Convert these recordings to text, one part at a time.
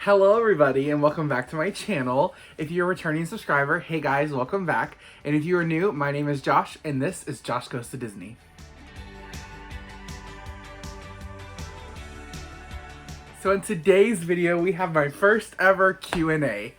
Hello everybody and welcome back to my channel. If you're a returning subscriber, hey guys, welcome back. And if you are new, my name is Josh and this is Josh Goes to Disney. So in today's video, we have my first ever Q&A.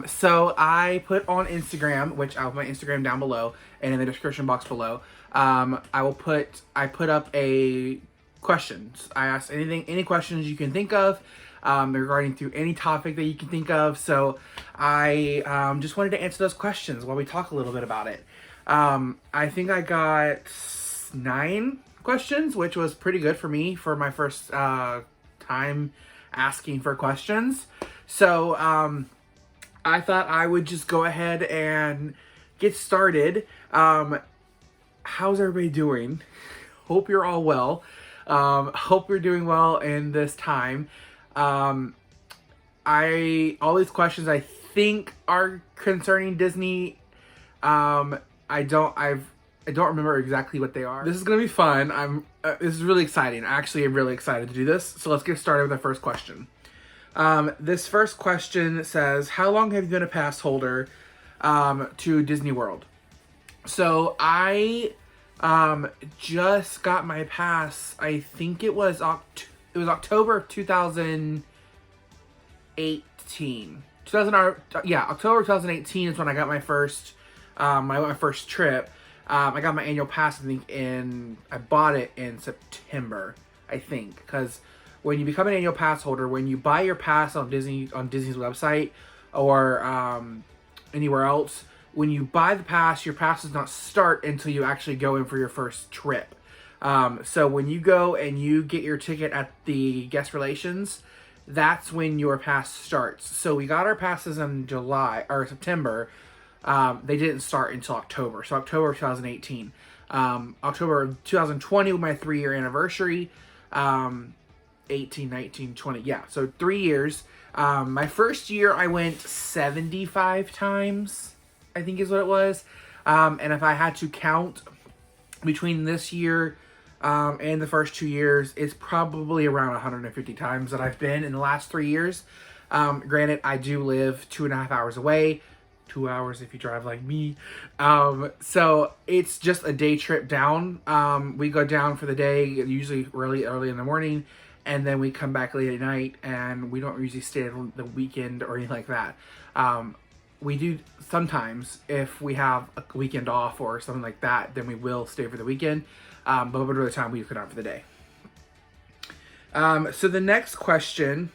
So I put on Instagram, which I'll put my Instagram down below and in the description box below. I put up a questions. I asked any questions you can think of regarding through any topic that you can think of. So I just wanted to answer those questions while we talk a little bit about it. I think I got 9 questions, which was pretty good for me for my first time asking for questions. So I thought I would just go ahead and get started. How's everybody doing? Hope you're all well. Hope you're doing well in this time. All these questions I think are concerning Disney. I don't remember exactly what they are. This is gonna be fun. This is really exciting. Actually, I'm really excited to do this. So let's get started with the first question. This first question says, how long have you been a pass holder to Disney World? So I just got my pass. I think it was October of 2018. October 2018 is when I got my first trip. I got my annual pass, I bought it in September, I think, because when you become an annual pass holder, when you buy your pass on Disney's website or anywhere else, when you buy the pass, your pass does not start until you actually go in for your first trip. So when you go and you get your ticket at the guest relations, that's when your pass starts. So we got our passes in September. They didn't start until October. So October of 2018. October of 2020 was my 3-year anniversary. 18, 19, 20. Yeah, so 3 years. My first year I went 75 times, I think is what it was. And if I had to count between this year and the first 2 years, it's probably around 150 times that I've been in the last 3 years. Granted, I do live 2.5 hours away. 2 hours if you drive like me. So it's just a day trip down. We go down for the day, usually early in the morning, and then we come back late at night, and we don't usually stay on the weekend or anything like that. We do sometimes, if we have a weekend off or something like that, then we will stay for the weekend. But majority of the time we go down for the day. So the next question,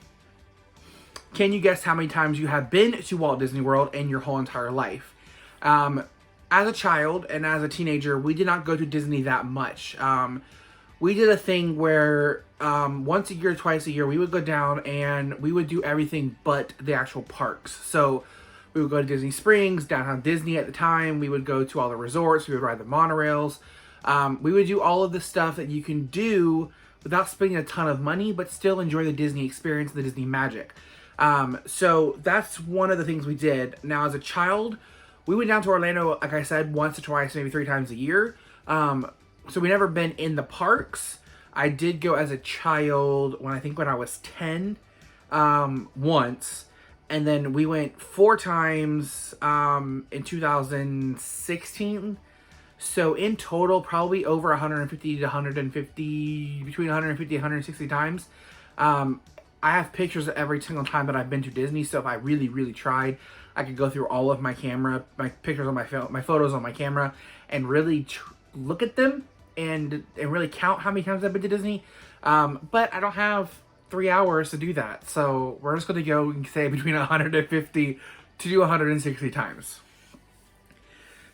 can you guess how many times you have been to Walt Disney World in your whole entire life? As a child and as a teenager, we did not go to Disney that much. We did a thing where once a year, twice a year, we would go down and we would do everything but the actual parks. So we would go to Disney Springs, Downtown Disney at the time. We would go to all the resorts. We would ride the monorails. We would do all of the stuff that you can do without spending a ton of money, but still enjoy the Disney experience, the Disney magic. So that's one of the things we did. Now, as a child, we went down to Orlando, like I said, once or twice, maybe 3 times a year. So we never been in the parks. I did go as a child when I was 10, once. And then we went 4 times in 2016. So in total, probably over 150 to 150, between 150 and 160 times. I have pictures of every single time that I've been to Disney. So if I really, really tried, I could go through all of my pictures on my photos on my camera, and really look at them and really count how many times I've been to Disney. But I don't have 3 hours to do that. So we're just going to go and say between 150 to 160 times.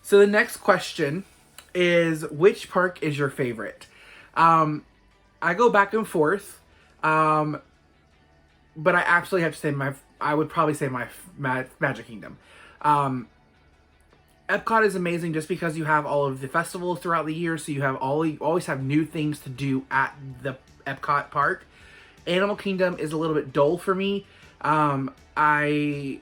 So the next question is, which park is your favorite? I go back and forth. But I absolutely have to say I would probably say my Magic Kingdom. Epcot is amazing just because you have all of the festivals throughout the year, so you always have new things to do at the Epcot park. Animal Kingdom is a little bit dull for me. I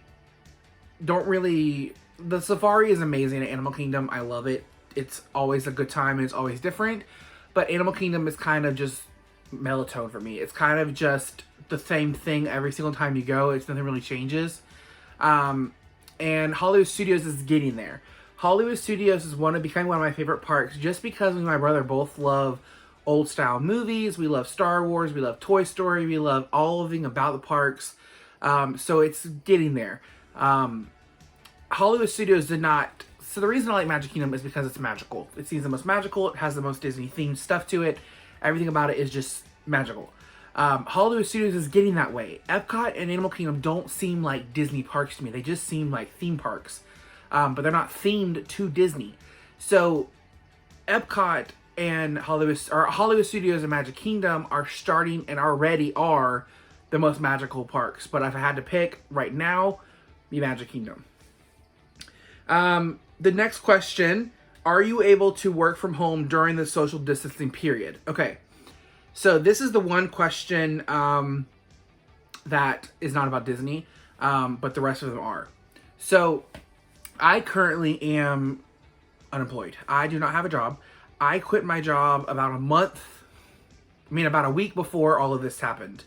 don't really... The safari is amazing at Animal Kingdom. I love it. It's always a good time and it's always different. But Animal Kingdom is kind of just melatonin for me. It's kind of just the same thing every single time you go. It's nothing really changes. And Hollywood Studios is getting there. Hollywood Studios is becoming one of my favorite parks just because me and my brother both love old style movies. We love Star Wars. We love Toy Story. We love all of thing about the parks. So it's getting there. Hollywood Studios did not. So the reason I like Magic Kingdom is because it's magical. It seems the most magical. It has the most Disney themed stuff to it. Everything about it is just magical. Hollywood Studios is getting that way. Epcot and Animal Kingdom don't seem like Disney parks to me. They just seem like theme parks. But they're not themed to Disney. So Epcot and Hollywood Studios and Magic Kingdom are starting and already are the most magical parks. But if I had to pick right now, be Magic Kingdom. The next question, are you able to work from home during the social distancing period? Okay, so this is the one question that is not about Disney, but the rest of them are. So I currently am unemployed. I do not have a job. I quit my job about a week before all of this happened.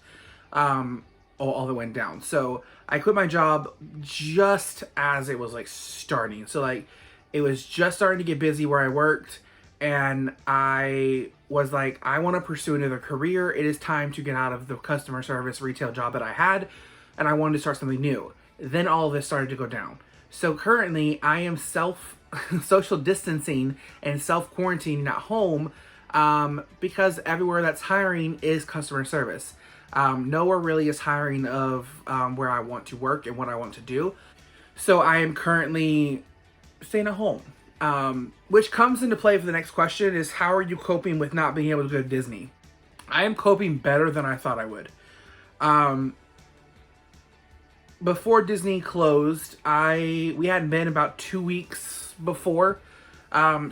All that went down. So I quit my job just as it was like starting. So like it was just starting to get busy where I worked, and I was like, I want to pursue another career. It is time to get out of the customer service retail job that I had, and I wanted to start something new. Then all of this started to go down. So currently I am social distancing and self-quarantining at home because everywhere that's hiring is customer service. Nowhere really is hiring of where I want to work and what I want to do. So I am currently staying at home. Which comes into play for the next question is, how are you coping with not being able to go to Disney? I am coping better than I thought I would. Before Disney closed, we hadn't been about 2 weeks before.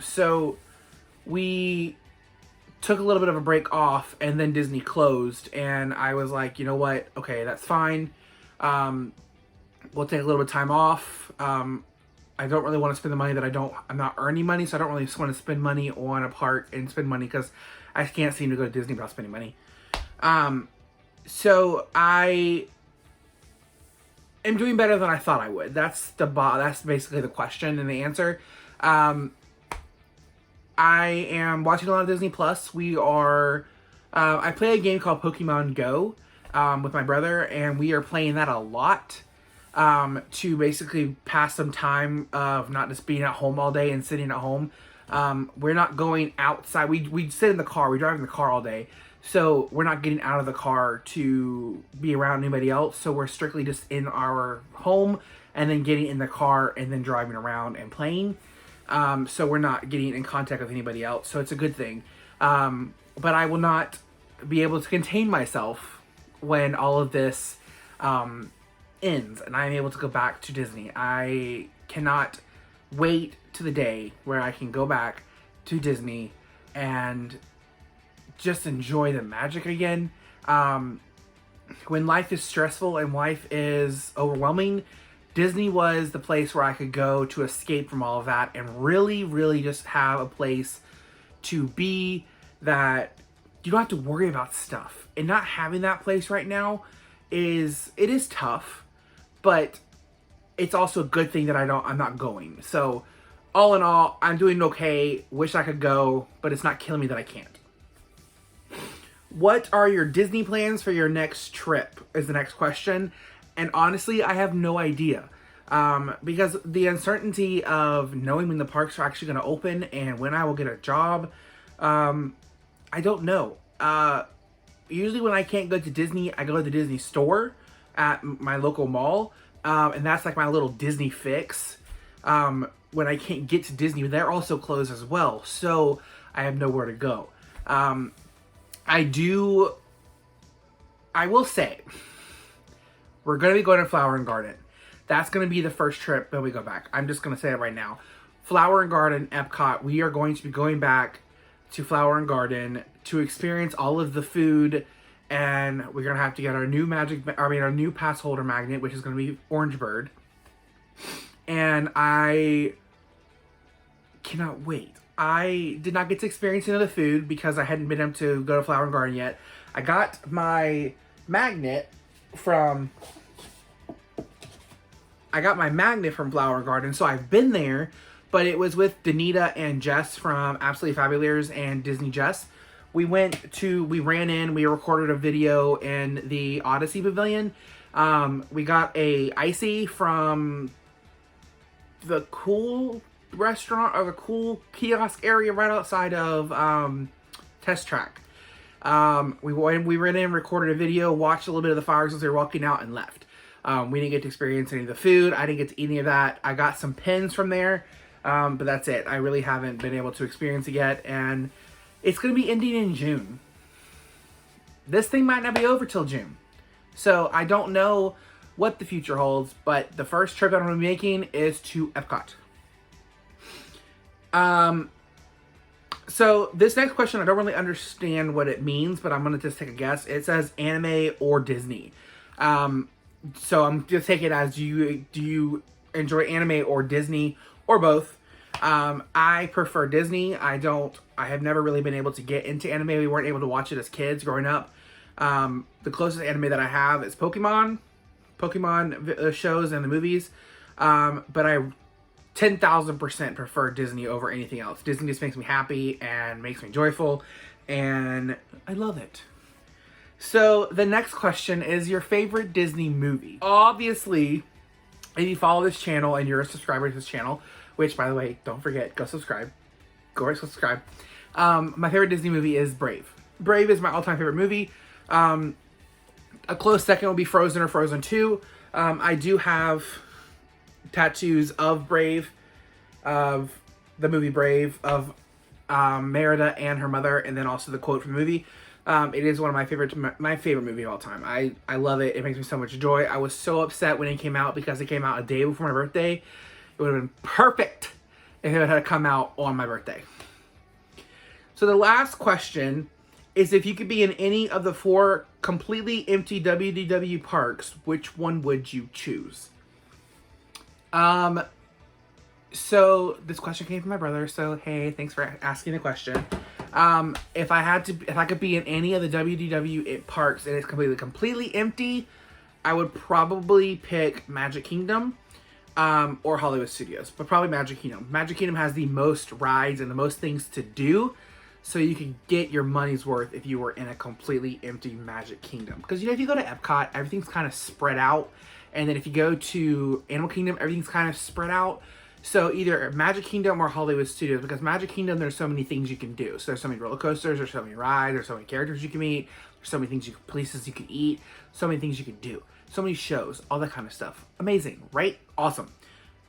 So we took a little bit of a break off, and then Disney closed, and I was like, you know what? Okay, that's fine. We'll take a little bit of time off. I don't really want to spend the money I'm not earning money, so I don't really just want to spend money on a park and spend money because I can't seem to go to Disney without spending money. So I am doing better than I thought I would. That's basically the question and the answer. I am watching a lot of Disney Plus. I play a game called Pokemon Go with my brother, and we are playing that a lot to basically pass some time of not just being at home all day and sitting at home. We're not going outside. We sit in the car. We drive in the car all day. So we're not getting out of the car to be around anybody else. So we're strictly just in our home and then getting in the car and then driving around and playing. So we're not getting in contact with anybody else. So it's a good thing. But I will not be able to contain myself when all of this ends and I'm able to go back to Disney. I cannot wait to the day where I can go back to Disney and just enjoy the magic again. When life is stressful and life is overwhelming, Disney was the place where I could go to escape from all of that and really, really just have a place to be that you don't have to worry about stuff. And not having that place right now is tough, but it's also a good thing that I'm not going. So all in all, I'm doing okay. Wish I could go, but it's not killing me that I can't. What are your Disney plans for your next trip is the next question. And honestly, I have no idea. Because the uncertainty of knowing when the parks are actually going to open and when I will get a job, I don't know. Usually when I can't go to Disney, I go to the Disney store at my local mall. And that's like my little Disney fix. When I can't get to Disney, they're also closed as well. So I have nowhere to go. I will say, we're going to be going to Flower and Garden. That's going to be the first trip that we go back. I'm just going to say it right now. Flower and Garden, Epcot, we are going to be going back to Flower and Garden to experience all of the food, and we're going to have to get our new pass holder magnet, which is going to be Orange Bird. And I cannot wait. I did not get to experience any of the food because I hadn't been able to go to Flower and Garden yet. I got my magnet from... I got my magnet from Flower Garden, so I've been there, but it was with Danita and Jess from Absolutely Fabulous and Disney Jess. We ran in, we recorded a video in the Odyssey Pavilion. We got a icy from the cool restaurant, or the cool kiosk area right outside of Test Track. We ran in, recorded a video, watched a little bit of the fireworks as they were walking out, and left. We didn't get to experience any of the food. I didn't get to eat any of that. I got some pins from there, but that's it. I really haven't been able to experience it yet, and it's going to be ending in June. This thing might not be over till June. So I don't know what the future holds, but the first trip that I'm going to be making is to Epcot. So this next question, I don't really understand what it means, but I'm going to just take a guess. It says anime or Disney. So I'm just taking it as, do you enjoy anime or Disney or both? I prefer Disney. I have never really been able to get into anime. We weren't able to watch it as kids growing up. The closest anime that I have is Pokemon shows and the movies. But I 10,000% prefer Disney over anything else. Disney just makes me happy and makes me joyful, and I love it. So the next question is your favorite Disney movie. Obviously, if you follow this channel and you're a subscriber to this channel, which, by the way, don't forget, go subscribe. Go right, subscribe. My favorite Disney movie is Brave. Brave is my all-time favorite movie. A close second will be Frozen or Frozen 2. I do have tattoos of Brave, of the movie Brave, of Merida and her mother, and then also the quote from the movie. It is one of my favorite movie of all time. I love it. It makes me so much joy. I was so upset when it came out because it came out a day before my birthday. It would have been perfect if it had come out on my birthday. So the last question is, if you could be in any of the 4 completely empty WDW parks, which one would you choose? So this question came from my brother, so hey, thanks for asking the question. If I could be in any of the WDW parks and it's completely empty, I would probably pick Magic Kingdom, or Hollywood Studios, but probably Magic Kingdom. Magic Kingdom has the most rides and the most things to do, so you can get your money's worth if you were in a completely empty Magic Kingdom. Because, if you go to Epcot, everything's kind of spread out, and then if you go to Animal Kingdom, everything's kind of spread out. So either Magic Kingdom or Hollywood Studios, because Magic Kingdom, there's so many things you can do. So there's so many roller coasters, there's so many rides, there's so many characters you can meet, there's so many places you can eat, so many things you can do, so many shows, all that kind of stuff. Amazing, right? Awesome.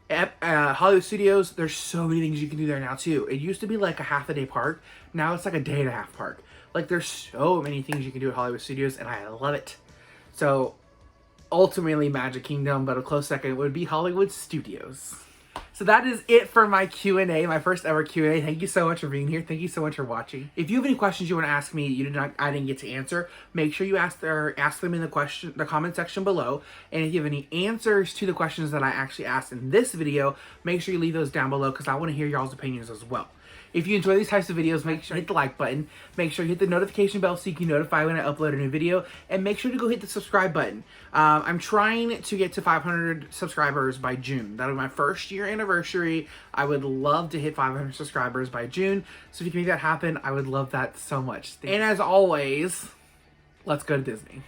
At Hollywood Studios, there's so many things you can do there now too. It used to be like a half-a-day park. Now it's like a day-and-a-half park. Like, there's so many things you can do at Hollywood Studios, and I love it. So ultimately Magic Kingdom, but a close second would be Hollywood Studios. So that is it for my Q&A, my first ever Q&A. Thank you so much for being here. Thank you so much for watching. If you have any questions you want to ask me I didn't get to answer, make sure you ask them in the comment section below. And if you have any answers to the questions that I actually asked in this video, make sure you leave those down below, because I want to hear y'all's opinions as well. If you enjoy these types of videos, make sure you hit the like button. Make sure you hit the notification bell so you can notify when I upload a new video. And make sure to go hit the subscribe button. I'm trying to get to 500 subscribers by June. That'll be my first year anniversary. I would love to hit 500 subscribers by June. So if you can make that happen, I would love that so much. And as always, let's go to Disney.